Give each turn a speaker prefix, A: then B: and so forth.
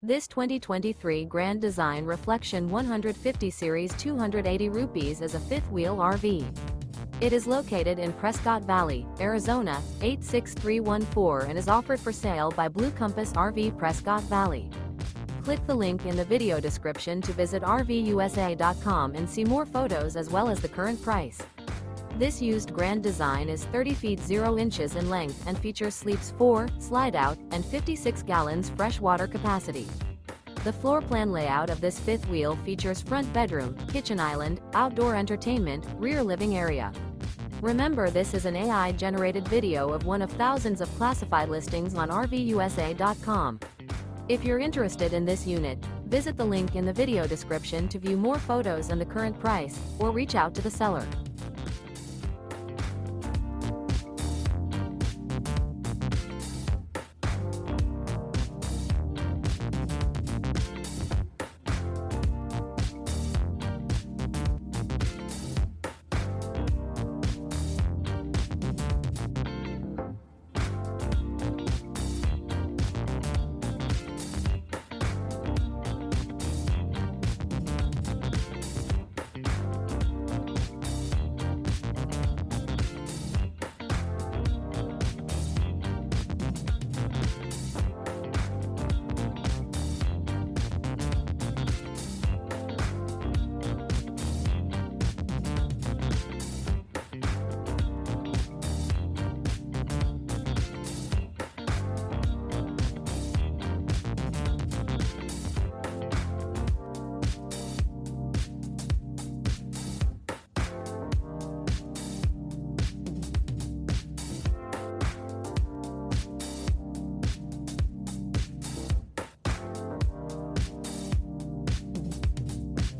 A: This 2023 Grand Design Reflection 150 Series 280 rupees is a fifth-wheel RV. It is located in Prescott Valley, Arizona, 86314 and is offered for sale by Blue Compass RV Prescott Valley. Click the link in the video description to visit RVUSA.com and see more photos as well as the current price. This used Grand Design is 30 feet 0 inches in length and features sleeps 4, slide-out, and 56 gallons fresh water capacity. The floor plan layout of this fifth wheel features front bedroom, kitchen island, outdoor entertainment, rear living area. Remember, this is an AI-generated video of one of thousands of classified listings on RVUSA.com. If you're interested in this unit, visit the link in the video description to view more photos and the current price, or reach out to the seller.